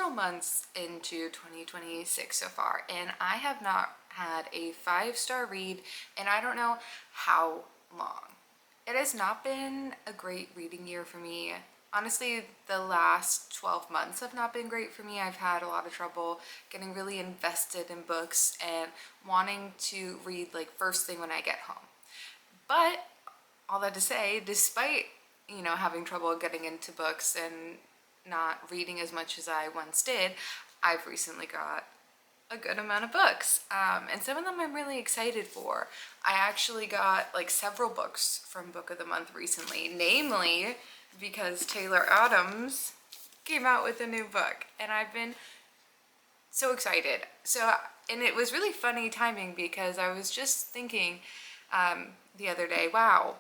several months into 2026 so far, and I have not had a 5-star read and I don't know how long. It has not been a great reading year for me. Honestly, the last 12 months have not been great for me. I've had a lot of trouble getting really invested in books and wanting to read like first thing when I get home. But all that to say, despite, having trouble getting into books and not reading as much as I once did, I've recently got a good amount of books, and some of them I'm really excited for. I actually got like several books from Book of the Month recently, namely because Taylor Adams came out with a new book, and I've been so excited. And it was really funny timing because I was just thinking the other day, wow,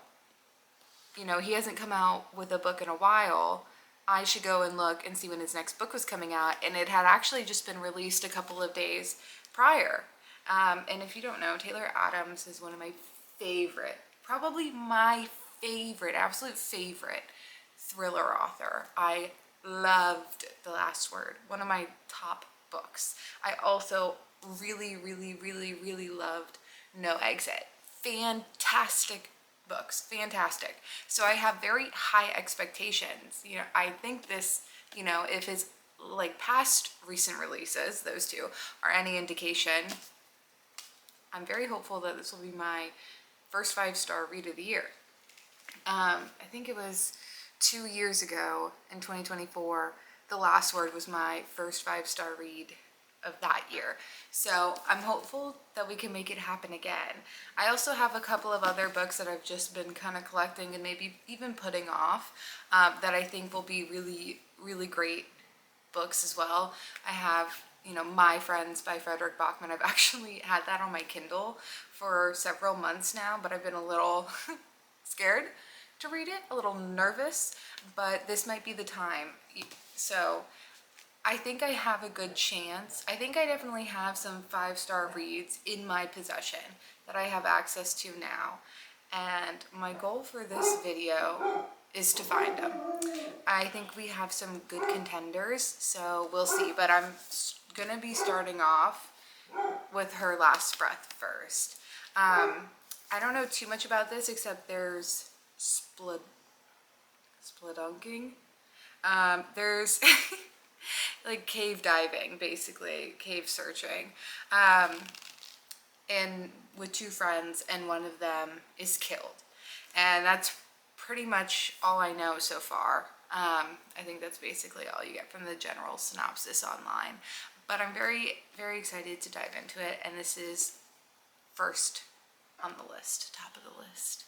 he hasn't come out with a book in a while. I should go and look and see when his next book was coming out, and it had actually just been released a couple of days prior. And if you don't know, Taylor Adams is one of my favorite, probably my favorite, absolute favorite thriller author. I loved The Last Word, one of my top books. I also really, really, really, really loved No Exit. Fantastic books, fantastic. So I have very high expectations. I think this, if his like past recent releases, those two, are any indication, I'm very hopeful that this will be my first 5-star read of the year. I think it was 2 years ago in 2024, The Last Word was my first 5-star read of that year. So I'm hopeful that we can make it happen again. I also have a couple of other books that I've just been kind of collecting and maybe even putting off that I think will be really, really great books as well. I have, My Friends by Frederick Bachman. I've actually had that on my Kindle for several months now, but I've been a little scared to read it, a little nervous, but this might be the time. So I think I have a good chance. I think I definitely have some 5-star reads in my possession that I have access to now. And my goal for this video is to find them. I think we have some good contenders, so we'll see. But I'm gonna be starting off with Her Last Breath first. I don't know too much about this except there's spelunking. There's like cave diving, basically cave searching, and with 2 friends, and one of them is killed, and that's pretty much all I know so far. I think that's basically all you get from the general synopsis online, but I'm very, very excited to dive into it, and this is first on the list, top of the list.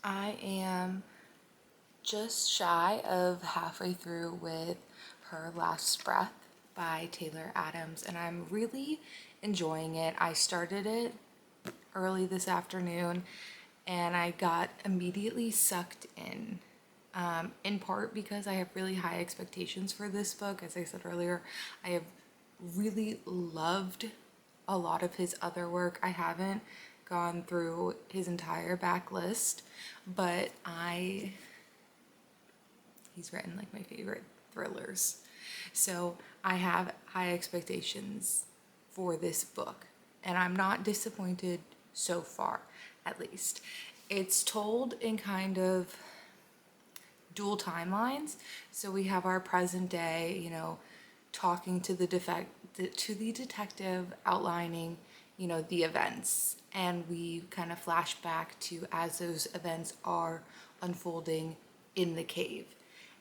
I am just shy of halfway through with Her Last Breath by Taylor Adams, and I'm really enjoying it. I started it early this afternoon and I got immediately sucked in part because I have really high expectations for this book. As I said earlier, I have really loved a lot of his other work. I haven't gone through his entire backlist, but he's written like my favorite thrillers. So I have high expectations for this book, and I'm not disappointed so far, at least. It's told in kind of dual timelines. So we have our present day, talking to the detective, outlining, the events, and we kind of flash back to as those events are unfolding in the cave.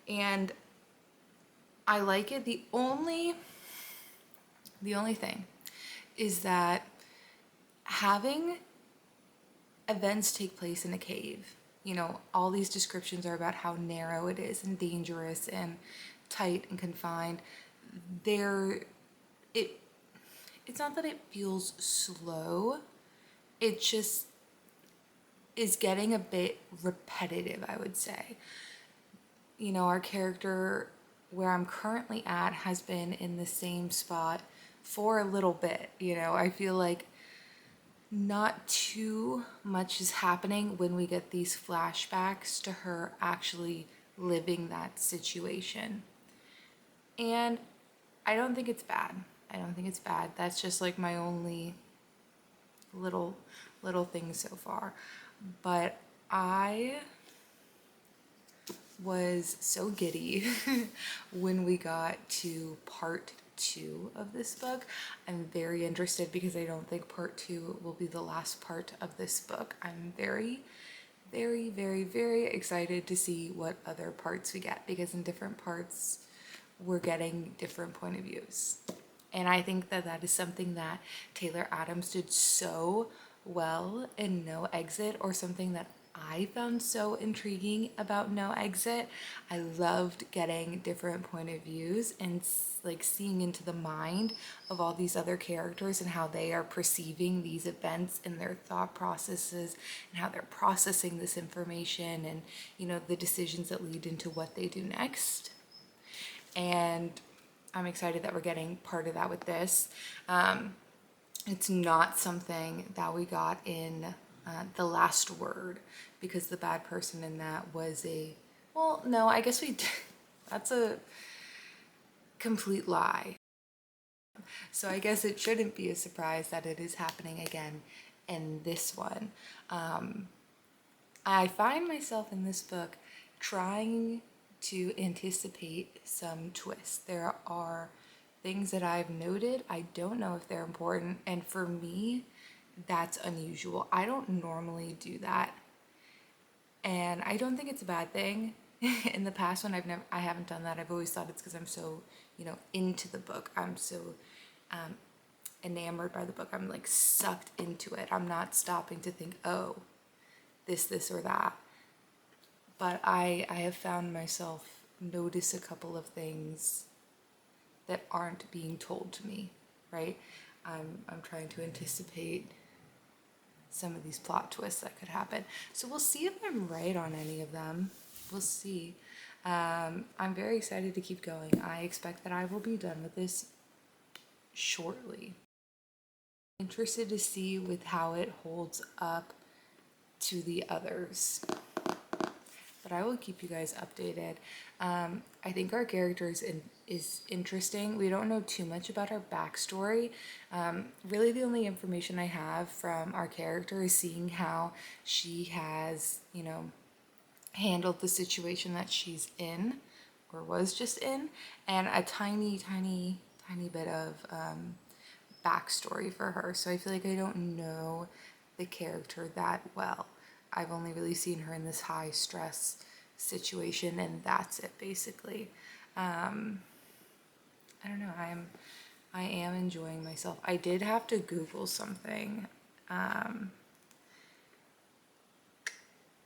And I like it. The only thing is that having events take place in a cave you know, all these descriptions are about how narrow it is and dangerous and tight and confined. There, it it's not that it feels slow, it just is getting a bit repetitive, I would say. You know, our character where I'm currently at has been in the same spot for a little bit. You know, I feel like not too much is happening when we get these flashbacks to her actually living that situation. And I don't think it's bad. I don't think it's bad. That's just like my only little thing so far. But I was so giddy when we got to part 2 of this book. I'm very interested because I don't think part 2 will be the last part of this book. I'm very, very, very, very excited to see what other parts we get, because in different parts we're getting different point of views. And I think that that is something that Taylor Adams did so well in No Exit, or something that I found so intriguing about No Exit. I loved getting different point of views and like seeing into the mind of all these other characters and how they are perceiving these events and their thought processes and how they're processing this information, and you know, the decisions that lead into what they do next. And I'm excited that we're getting part of that with this. It's not something that we got in The Last Word, because the bad person in that was a, well, no, I guess we did. That's a complete lie. So I guess it shouldn't be a surprise that it is happening again in this one. I find myself in this book trying to anticipate some twists. There are things that I've noted. I don't know if they're important, and for me, that's unusual. I don't normally do that, and I don't think it's a bad thing. In the past, when I haven't done that, I've always thought it's because I'm so, you know, into the book. I'm so enamored by the book. I'm like sucked into it. I'm not stopping to think, oh, this or that. But I have found myself notice a couple of things that aren't being told to me, right? I'm trying to anticipate some of these plot twists that could happen. So we'll see if I'm right on any of them. We'll see. I'm very excited to keep going. I expect that I will be done with this shortly. Interested to see with how it holds up to the others, but I will keep you guys updated. I think our character is interesting. We don't know too much about her backstory. Really, the only information I have from our character is seeing how she has, you know, handled the situation that she's in, or was just in, and a tiny bit of backstory for her. So I feel like I don't know the character that well. I've only really seen her in this high stress situation, and that's it basically. I don't know. I am enjoying myself. I did have to Google something.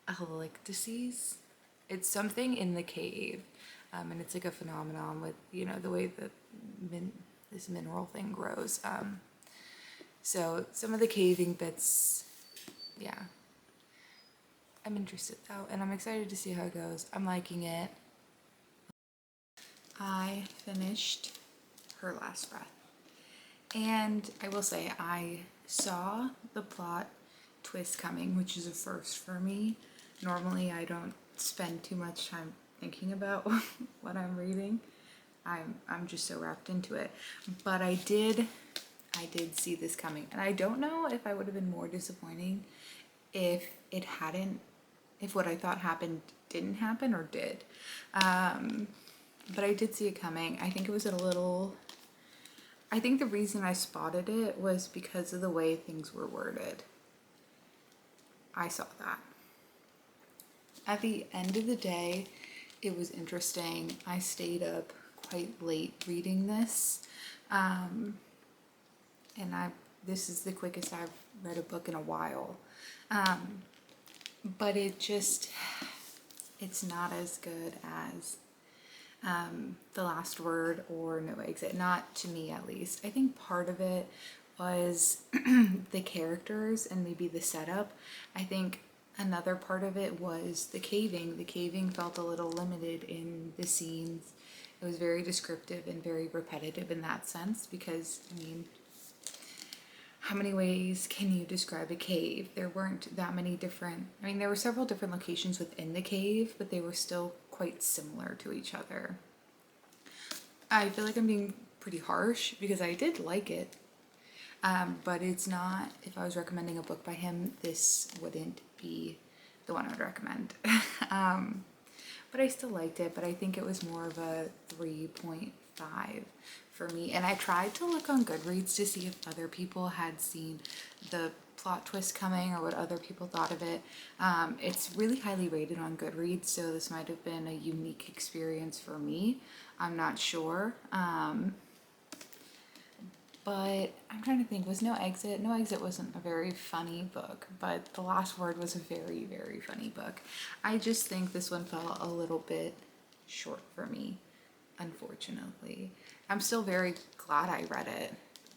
Eclipses. It's something in the cave, and it's like a phenomenon with, you know, the way that this mineral thing grows. So some of the caving bits, yeah. I'm interested though, and I'm excited to see how it goes. I'm liking it. I finished Her Last Breath, and I will say I saw the plot twist coming, which is a first for me. Normally I don't spend too much time thinking about what I'm reading. I'm just so wrapped into it. But I did see this coming, and I don't know if I would have been more disappointing if what I thought happened didn't happen or did. But I did see it coming. I think the reason I spotted it was because of the way things were worded. I saw that. At the end of the day, it was interesting. I stayed up quite late reading this. And this is the quickest I've read a book in a while. but it's not as good as The Last Word or No Exit, not to me at least. I think part of it was the characters and maybe the setup. I think another part of it was the caving. The caving felt a little limited in the scenes. It was very descriptive and very repetitive in that sense because, I mean, how many ways can you describe a cave? There weren't that many different, I mean, there were several different locations within the cave, but they were still quite similar to each other. I feel like I'm being pretty harsh because I did like it, but it's not, if I was recommending a book by him, this wouldn't be the one I would recommend. But I still liked it, but I think it was more of a 3.5 for me. And I tried to look on Goodreads to see if other people had seen the plot twist coming or what other people thought of it. It's really highly rated on Goodreads, so this might have been a unique experience for me. I'm not sure. But I'm trying to think, was No Exit? No Exit wasn't a very funny book, but The Last Word was a very, very funny book. I just think this one fell a little bit short for me, unfortunately. I'm still very glad I read it.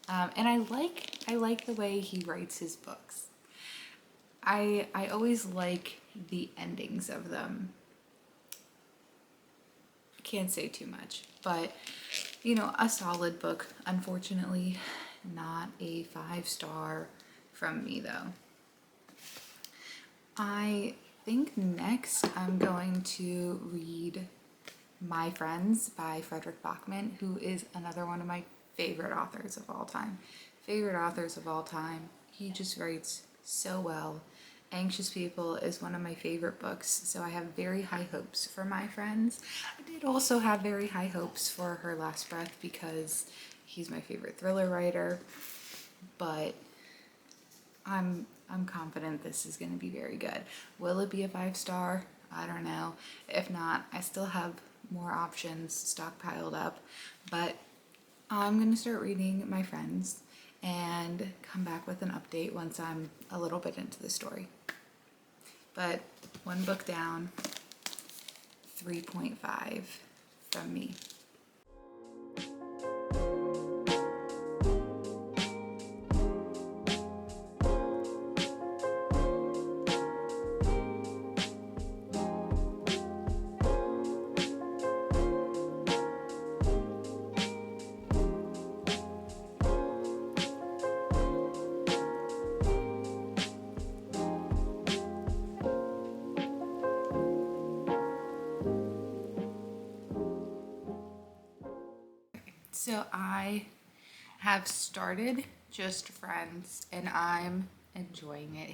And I like the way he writes his books. I always like the endings of them. I can't say too much, but you know, a solid book. Unfortunately, not a 5-star from me though. I think next I'm going to read My Friends by Frederick Bachman, who is another one of my favorite authors of all time. He just writes so well. Anxious People is one of my favorite books, so I have very high hopes for My Friends. I did also have very high hopes for Her Last Breath because he's my favorite thriller writer, but I'm confident this is going to be very good. Will it be a 5-star? I don't know. If not, I still have more options stockpiled up, but I'm going to start reading My Friends and come back with an update once I'm a little bit into the story. But one book down, 3.5 from me. So I have started Just Friends and I'm enjoying it.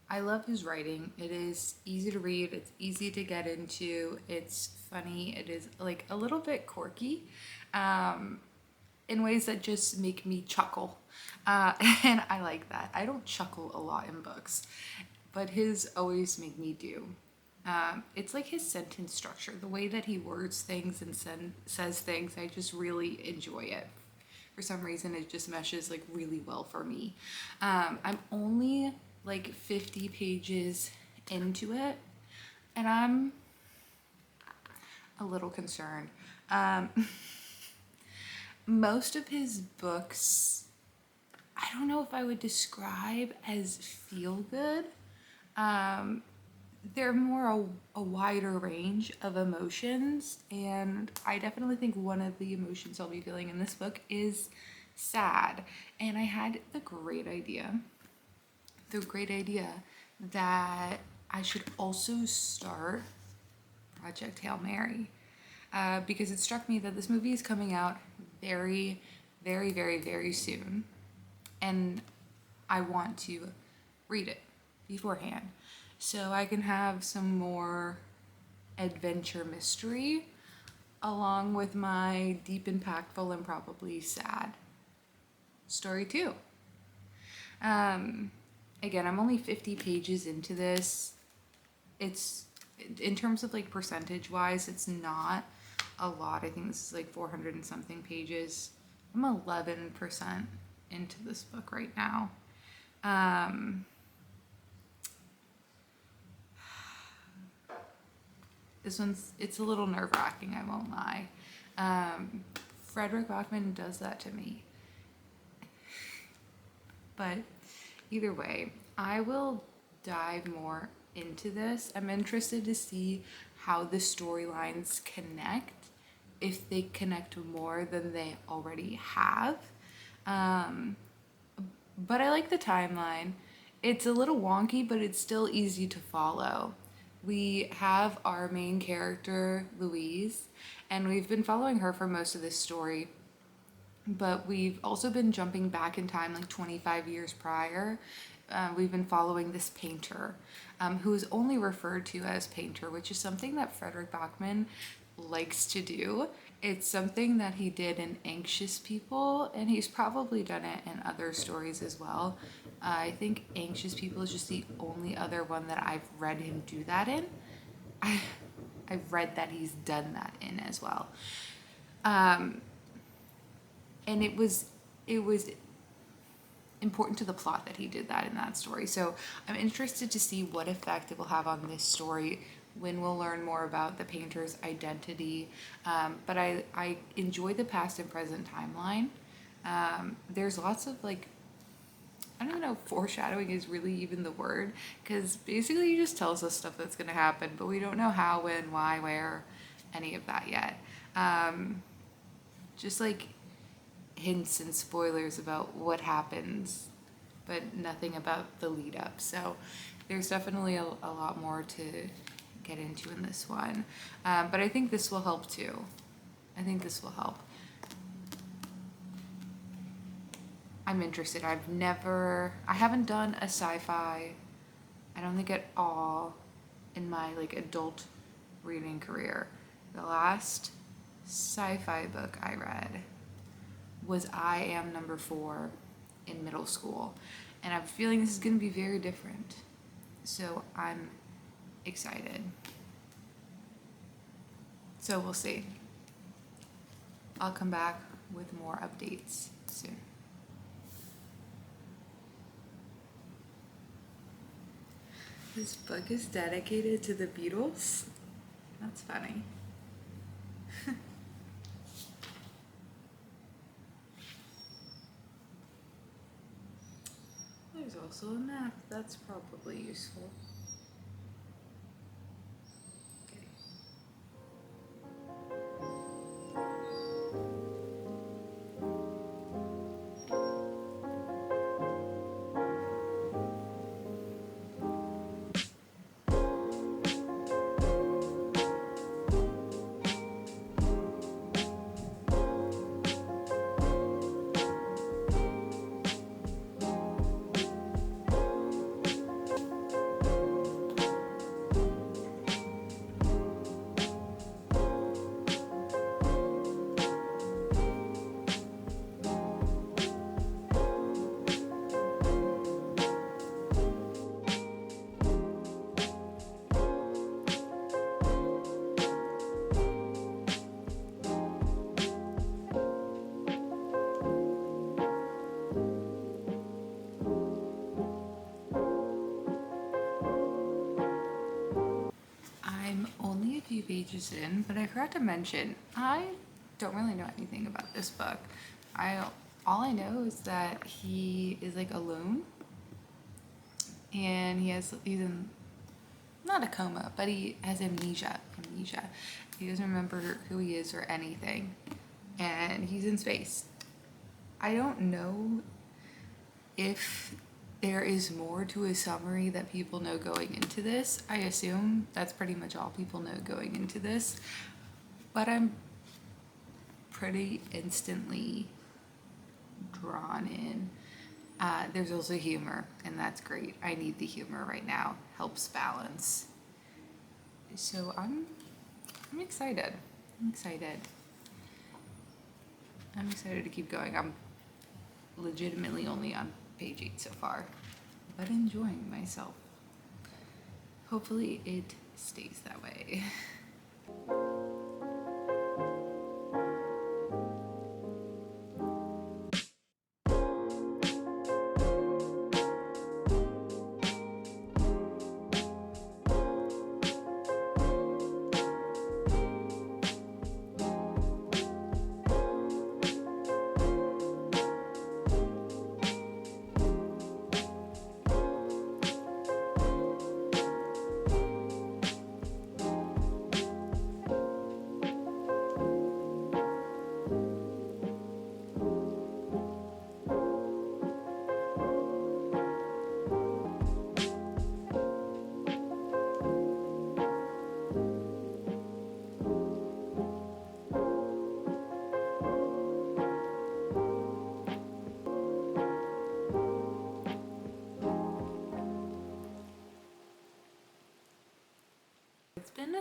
I love his writing. It is easy to read, it's easy to get into, it's funny, it is like a little bit quirky in ways that just make me chuckle. And I like that. I don't chuckle a lot in books, but his always make me do. It's like his sentence structure, the way that he words things and says things, I just really enjoy it. For some reason, it just meshes like really well for me. I'm only like 50 pages into it, and I'm a little concerned. Most of his books, I don't know if I would describe as feel good. They're more a wider range of emotions, and I definitely think one of the emotions I'll be feeling in this book is sad. And I had the great idea that I should also start Project Hail Mary, because it struck me that this movie is coming out very, very, very, very soon, and I want to read it beforehand so I can have some more adventure mystery along with my deep, impactful, and probably sad story too. Again, I'm only 50 pages into this. It's, in terms of like percentage wise, it's not a lot. I think this is like 400 and something pages. I'm 11% into this book right now. it's a little nerve-wracking, I won't lie. Frederick Bachman does that to me. But either way, I will dive more into this. I'm interested to see how the storylines connect, if they connect more than they already have. But I like the timeline. It's a little wonky, but it's still easy to follow. We have our main character, Louise, and we've been following her for most of this story. But we've also been jumping back in time like 25 years prior. We've been following this painter, who is only referred to as painter, which is something that Frederick Bachman likes to do. It's something that he did in Anxious People, and he's probably done it in other stories as well. I think Anxious People is just the only other one that I've read him do that in. I've read that he's done that in as well. And it was important to the plot that he did that in that story. So I'm interested to see what effect it will have on this story when we'll learn more about the painter's identity. But I enjoy the past and present timeline. There's lots of like, I don't know if foreshadowing is really even the word, because basically he just tells us stuff that's going to happen, but we don't know how, when, why, where, any of that yet. Just like hints and spoilers about what happens, but nothing about the lead up. So there's definitely a lot more to get into in this one. But I think this will help too. I think this will help. I'm interested. I haven't done a sci-fi, I don't think at all, in my like adult reading career. The last sci-fi book I read was I Am Number 4 in middle school. And I'm feeling this is going to be very different. So I'm excited. So we'll see. I'll come back with more updates soon. This book is dedicated to the Beatles? That's funny. There's also a map. That's probably useful. Okay. I'm only a few pages in, but I forgot to mention, I don't really know anything about this book. All I know is that he is like alone, and he's in not a coma, but he has amnesia. He doesn't remember who he is or anything, and he's in space. I don't know if there is more to a summary that people know going into this. I assume that's pretty much all people know going into this, but I'm pretty instantly drawn in. There's also humor, and that's great. I need the humor right now. Helps balance. So I'm excited. I'm excited to keep going. I'm legitimately only on page 8 so far, but enjoying myself. Hopefully it stays that way.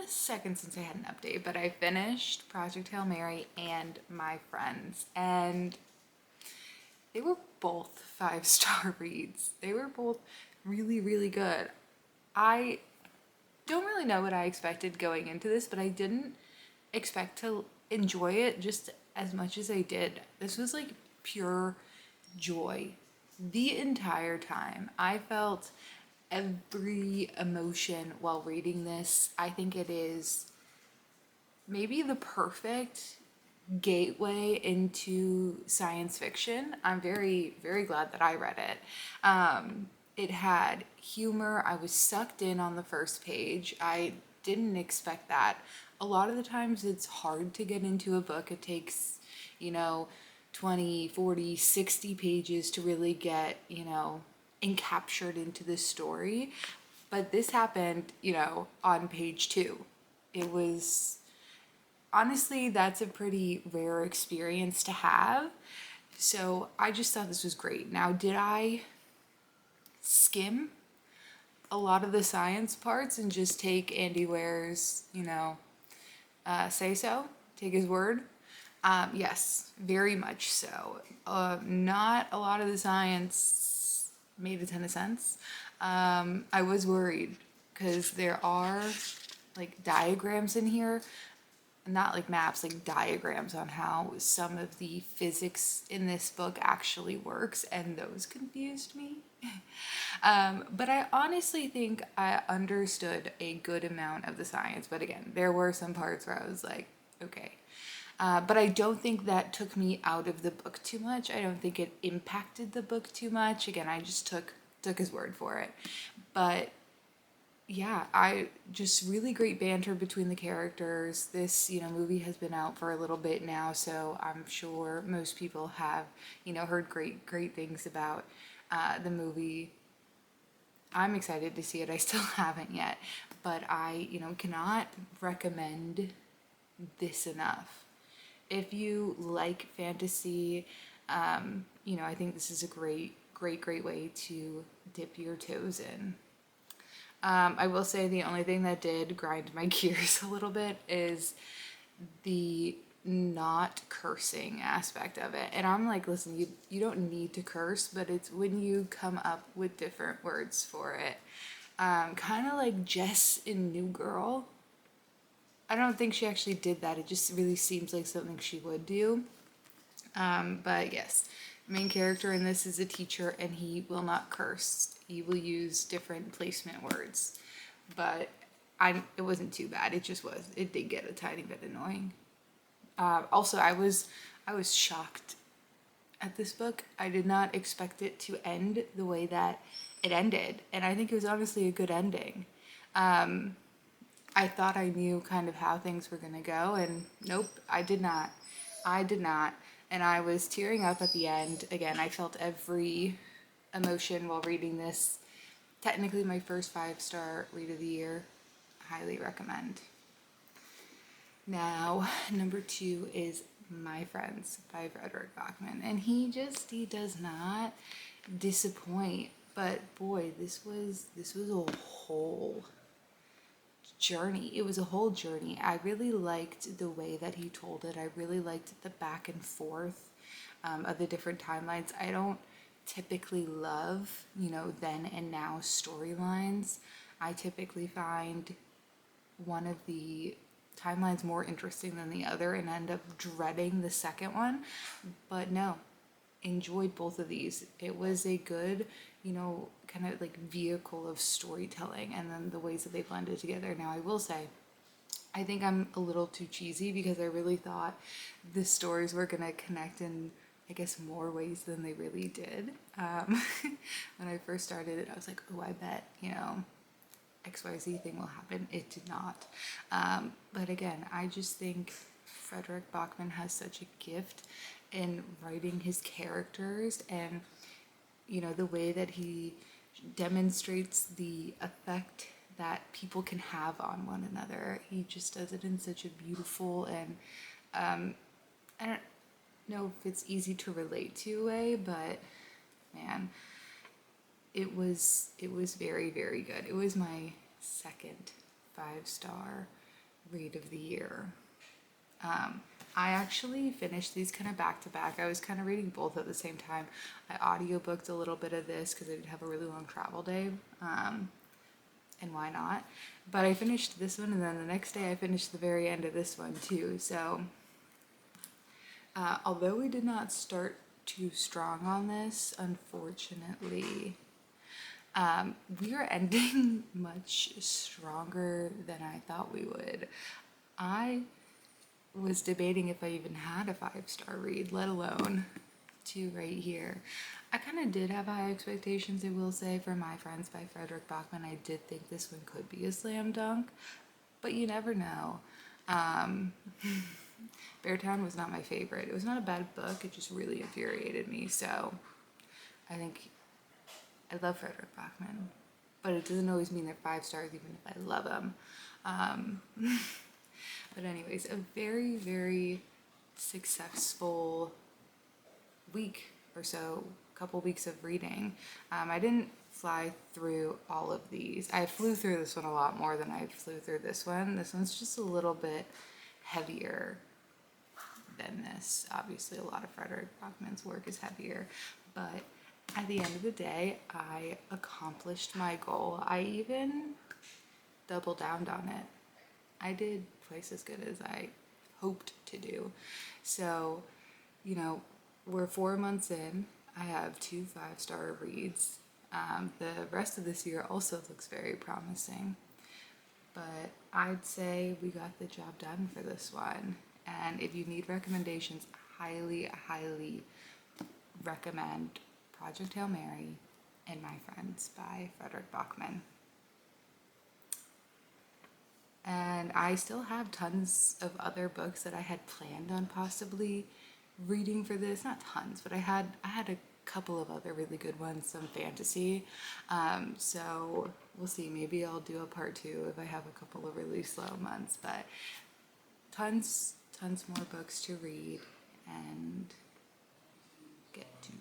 a second since I had an update, but I finished Project Hail Mary and My Friends, and they were both 5-star reads. They were both really, really good. I don't really know what I expected going into this, but I didn't expect to enjoy it just as much as I did. This was like pure joy the entire time. I felt every emotion while reading this. I think it is maybe the perfect gateway into science fiction. I'm very, very glad that I read it. It had humor. I was sucked in on the first page. I didn't expect that. A lot of the times it's hard to get into a book. It takes, 20, 40, 60 pages to really get, encaptured into the story. But this happened, on page 2. It was honestly, that's a pretty rare experience to have. So I just thought this was great. Now, did I skim a lot of the science parts and just take Andy Ware's, say so, take his word? Yes, very much so. Not a lot of the science made a ton of sense. I was worried because there are like diagrams in here, not like maps, like diagrams on how some of the physics in this book actually works, and those confused me. But I honestly think I understood a good amount of the science. But again, there were some parts where I was like, okay. But I don't think that took me out of the book too much. I don't think it impacted the book too much. Again, I just took his word for it. But yeah, I just really great banter between the characters. This, movie has been out for a little bit now, so I'm sure most people have, heard great things about the movie. I'm excited to see it. I still haven't yet, but I, cannot recommend this enough. If you like fantasy, I think this is a great way to dip your toes in. I will say the only thing that did grind my gears a little bit is the not cursing aspect of it. And I'm like, listen, you don't need to curse, but it's when you come up with different words for it. Kind of like Jess in New Girl. I don't think she actually did that. It just really seems like something she would do. But yes, the main character in this is a teacher, and he will not curse. He will use different placement words. But it wasn't too bad. It just was. It did get a tiny bit annoying. Also, I was shocked at this book. I did not expect it to end the way that it ended, and I think it was honestly a good ending. I thought I knew kind of how things were gonna go, and nope, I did not. And I was tearing up at the end. Again, I felt every emotion while reading this. Technically my first 5-star read of the year. Highly recommend. Now, number 2 is My Friends by Frederick Bachman. And he does not disappoint. But boy, this was a whole journey. It was a whole journey. I really liked the way that he told it. I really liked the back and forth of the different timelines. I don't typically love, then and now storylines. I typically find one of the timelines more interesting than the other and end up dreading the second one. But no, enjoyed both of these. It was a good, kind of like vehicle of storytelling, and then the ways that they blended together. Now, I will say, I think I'm a little too cheesy because I really thought the stories were gonna connect in, I guess, more ways than they really did. When I first started it, I was like, oh, I bet, XYZ thing will happen. It did not. But again, I just think Frederick Bachman has such a gift in writing his characters, and the way that he demonstrates the effect that people can have on one another. He just does it in such a beautiful and I don't know if it's easy to relate to a way, but man, it was very, very good. It was my second 5-star read of the year. I actually finished these kind of back to back. I was kind of reading both at the same time. I audiobooked a little bit of this because I did have a really long travel day, and why not? But I finished this one, and then the next day I finished the very end of this one too. So although we did not start too strong on this, unfortunately, we are ending much stronger than I thought we would. I was debating if I even had a 5-star read, let alone 2 right here. I kind of did have high expectations, I will say, for My Friends by Frederick Bachman. I did think this one could be a slam dunk, but you never know. Beartown was not my favorite. It was not a bad book, it just really infuriated me. So I think I love Frederick Bachman, but it doesn't always mean they're 5 stars even if I love them. But anyways, a very, very successful week or so, couple weeks of reading. I didn't fly through all of these. I flew through this one a lot more than I flew through this one. This one's just a little bit heavier than this. Obviously, a lot of Frederick Bachman's work is heavier, but at the end of the day, I accomplished my goal. I even doubled down on it. I did twice as good as I hoped to do. So, you know, we're 4 months in. I have 2 5-star reads. The rest of this year also looks very promising. But I'd say we got the job done for this one. And if you need recommendations, highly, highly recommend Project Hail Mary and My Friends by Frederick Bachman. And I still have tons of other books that I had planned on possibly reading for this. Not tons, but I had a couple of other really good ones, some fantasy. So we'll see. Maybe I'll do a part 2 if I have a couple of really slow months. But tons more books to read and get to